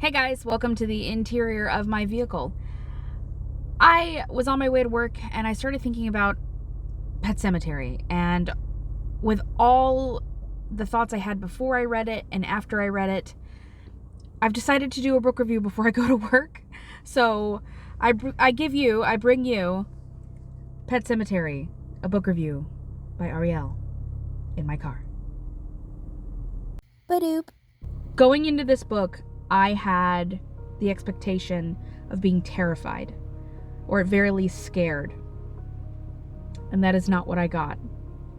Hey guys, welcome to the interior of my vehicle. I was on my way to work and I started thinking about Pet Sematary, and with all the thoughts I had before I read it and after I read it, I've decided to do a book review before I go to work. So I bring you Pet Sematary, a book review by Ariel in my car. Badoop. Going into this book, I had the expectation of being terrified, or at very least scared. And that is not what I got.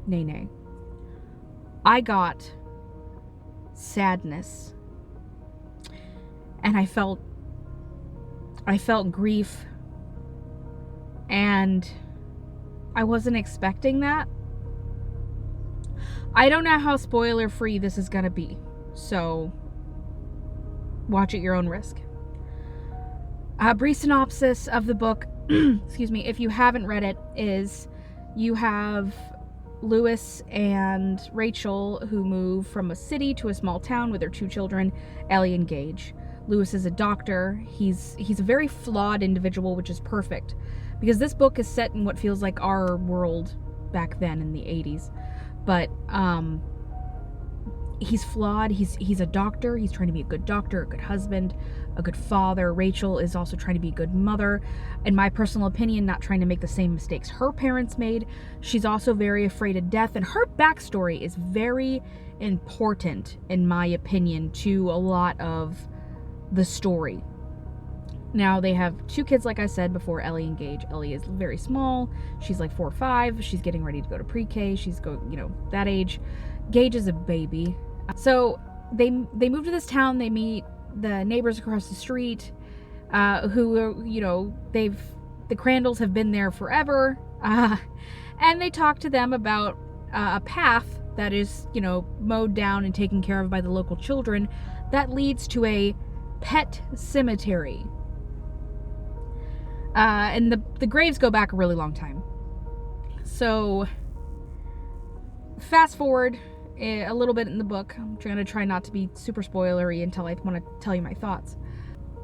Nay, nay. I got sadness. And I felt grief. And I wasn't expecting that. I don't know how spoiler-free this is gonna be, so watch at your own risk. A brief synopsis of the book, excuse me, if you haven't read it, is you have Lewis and Rachel who move from a city to a small town with their two children, Ellie and Gage. Lewis is a doctor. He's a very flawed individual, which is perfect, because this book is set in what feels like our world back then in the 80s. But he's flawed. He's a doctor. He's trying to be a good doctor, a good husband, a good father. Rachel is also trying to be a good mother. In my personal opinion, not trying to make the same mistakes her parents made. She's also very afraid of death, and her backstory is very important, in my opinion, to a lot of the story. Now, they have two kids, like I said before, Ellie and Gage. Ellie is very small. She's like 4 or 5. She's getting ready to go to pre-K. She's that age. Gage is a baby. So they move to this town. They meet the neighbors across the street, who are, the Crandalls have been there forever, and they talk to them about a path that is, mowed down and taken care of by the local children that leads to a pet cemetery. And the graves go back a really long time. So fast forward a little bit in the book. I'm going to try not to be super spoilery until I want to tell you my thoughts.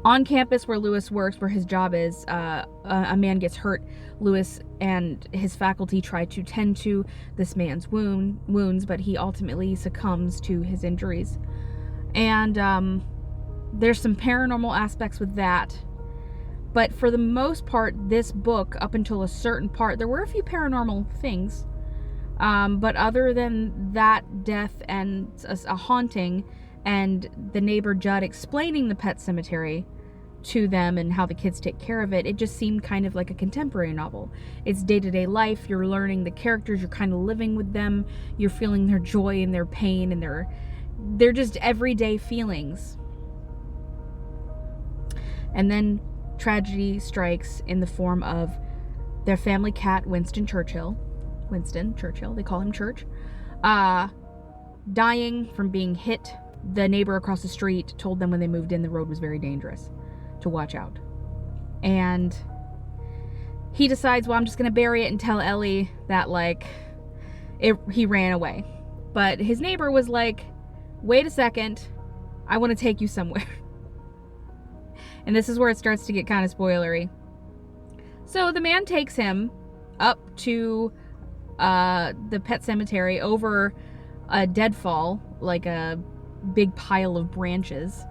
On campus where Lewis works, where his job is, a man gets hurt. Lewis and his faculty try to tend to this man's wounds, but he ultimately succumbs to his injuries. And there's some paranormal aspects with that. But for the most part, this book, up until a certain part, there were a few paranormal things. But other than that death and a haunting, and the neighbor Judd explaining the pet cemetery to them and how the kids take care of it, it just seemed kind of like a contemporary novel. It's day-to-day life. You're learning the characters. You're kind of living with them. You're feeling their joy and their pain, and they're just everyday feelings. And then tragedy strikes in the form of their family cat, Winston Churchill, they call him Church, dying from being hit. The neighbor across the street told them when they moved in the road was very dangerous, to watch out. And he decides, well, I'm just gonna bury it and tell Ellie that he ran away. But his neighbor was like, wait a second, I want to take you somewhere. And this is where it starts to get kind of spoilery. So the man takes him up to the pet cemetery over a deadfall, like a big pile of branches.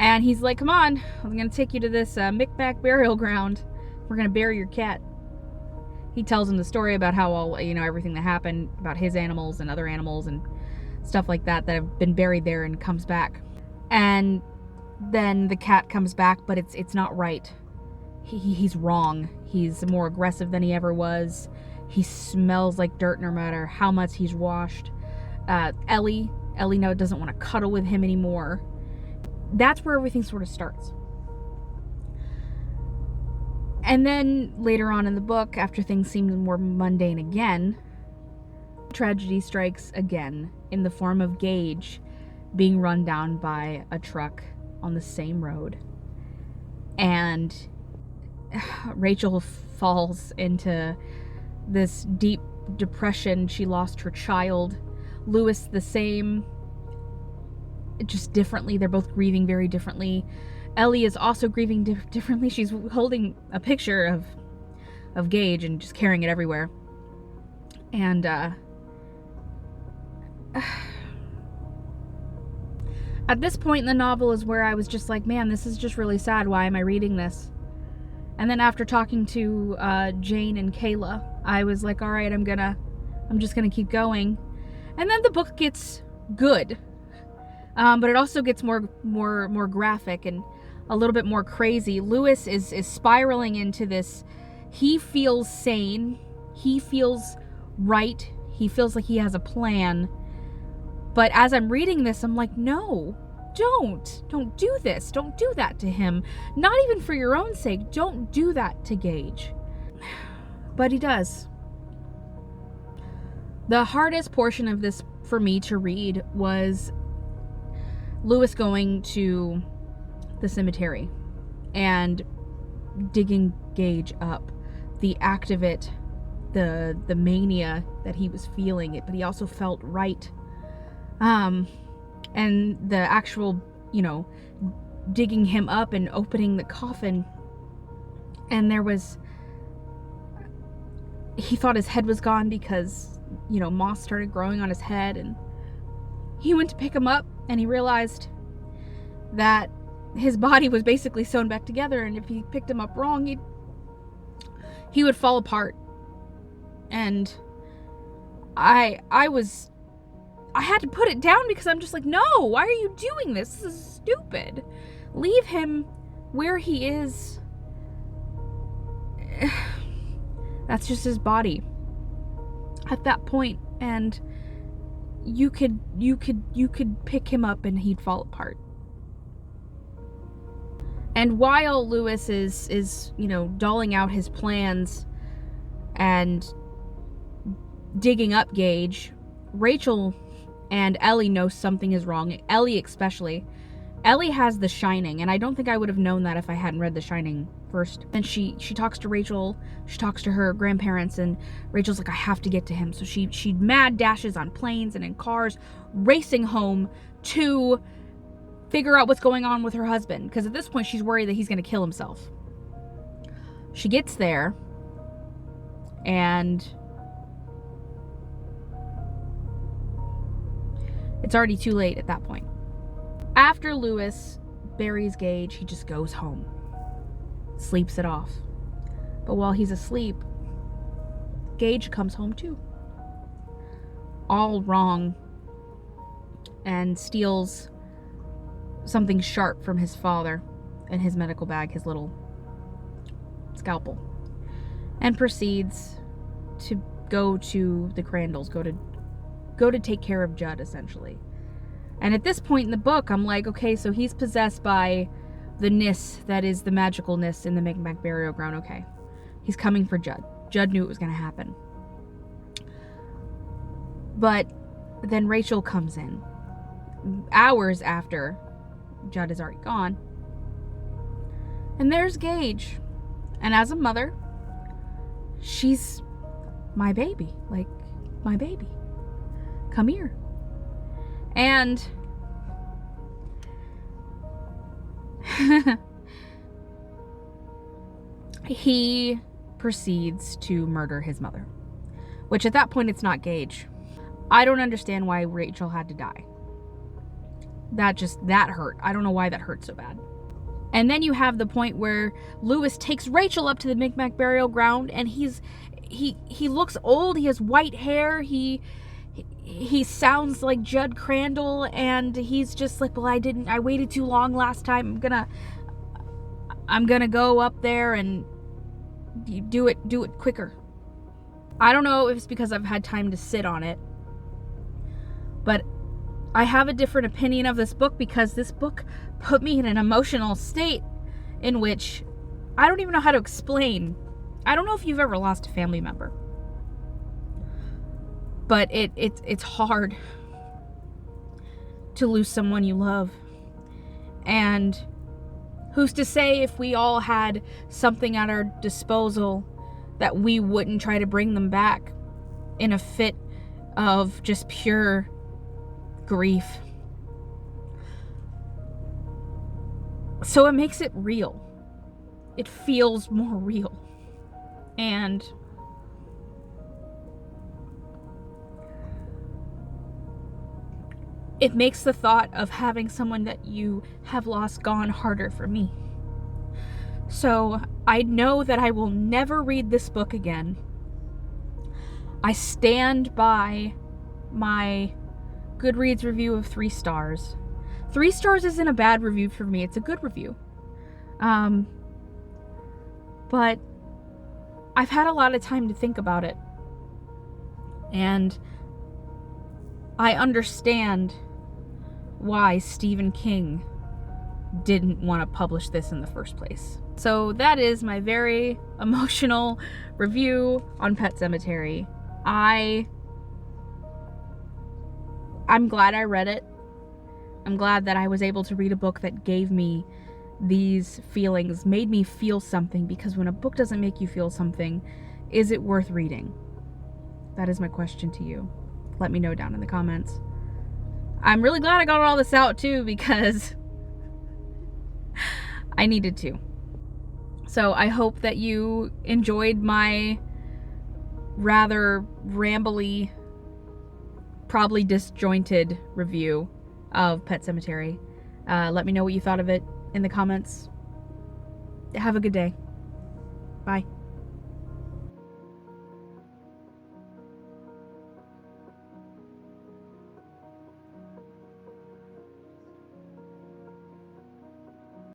And he's like, come on, I'm going to take you to this Micmac burial ground. We're going to bury your cat. He tells him the story about how all, everything that happened about his animals and other animals and stuff like that have been buried there, and comes back. And then the cat comes back, but it's not right. He's wrong. He's more aggressive than he ever was. He smells like dirt no matter how much he's washed. Ellie now doesn't want to cuddle with him anymore. That's where everything sort of starts. And then later on in the book, after things seem more mundane again, tragedy strikes again in the form of Gage being run down by a truck on the same road. And Rachel falls into this deep depression. She lost her child. Lewis, the same. just differently. They're both grieving very differently. Ellie is also grieving differently. She's holding a picture of Gage and just carrying it everywhere. And at this point in the novel is where I was just like, man, this is just really sad. Why am I reading this? And then after talking to Jane and Kayla, I was like, all right, I'm just gonna keep going. And then the book gets good, but it also gets more graphic and a little bit more crazy. Lewis is spiraling into this. He feels sane. He feels right. He feels like he has a plan. But as I'm reading this, I'm like, no, don't do this. Don't do that to him. Not even for your own sake. Don't do that to Gage. But he does. The hardest portion of this for me to read was Lewis going to the cemetery and digging Gage up. The act of it, the mania that he was feeling it, but he also felt right. And the actual, digging him up and opening the coffin. And he thought his head was gone because, moss started growing on his head, and he went to pick him up and he realized that his body was basically sewn back together, and if he picked him up wrong, he would fall apart. And I had to put it down because I'm just like, no, why are you doing this? This is stupid. Leave him where he is. That's just his body at that point, and you could pick him up and he'd fall apart. And while Lewis is doling out his plans and digging up Gage, Rachel and Ellie know something is wrong. Ellie especially. Ellie has The Shining, and I don't think I would have known that if I hadn't read The Shining first. And she talks to Rachel, she talks to her grandparents, and Rachel's like, I have to get to him. So she mad dashes on planes and in cars, racing home to figure out what's going on with her husband, because at this point she's worried that he's going to kill himself. She gets there, and it's already too late at that point. After Lewis buries Gage, he just goes home, sleeps it off. But while he's asleep, Gage comes home too, all wrong, and steals something sharp from his father in his medical bag, his little scalpel, and proceeds to go to the Crandalls, go to take care of Judd, essentially. And at this point in the book, I'm like, okay, so he's possessed by the Nis that is the magical Nis in the Micmac burial ground. Okay, he's coming for Judd. Judd knew it was going to happen. But then Rachel comes in hours after Judd is already gone, and there's Gage. And as a mother, she's my baby, like my baby. Come here. And he proceeds to murder his mother, which at that point it's not Gage. I don't understand why Rachel had to die. That hurt. I don't know why that hurt so bad. And then you have the point where Lewis takes Rachel up to the Micmac burial ground, and he looks old. He has white hair. He sounds like Judd Crandall, and he's just like, well, I waited too long last time. I'm gonna go up there and do it quicker. I don't know if it's because I've had time to sit on it, but I have a different opinion of this book, because this book put me in an emotional state in which I don't even know how to explain. I don't know if you've ever lost a family member, but it's hard to lose someone you love. And who's to say, if we all had something at our disposal, that we wouldn't try to bring them back in a fit of just pure grief. So it makes it real. It feels more real. And it makes the thought of having someone that you have lost gone harder for me. So I know that I will never read this book again. I stand by my Goodreads review of 3 stars. 3 stars isn't a bad review for me. It's a good review. But I've had a lot of time to think about it. And I understand why Stephen King didn't want to publish this in the first place. So that is my very emotional review on Pet Sematary. I'm glad I read it. I'm glad that I was able to read a book that gave me these feelings, made me feel something, because when a book doesn't make you feel something, is it worth reading? That is my question to you. Let me know down in the comments. I'm really glad I got all this out too, because I needed to. So I hope that you enjoyed my rather rambly, probably disjointed review of Pet Sematary. Let me know what you thought of it in the comments. Have a good day. Bye.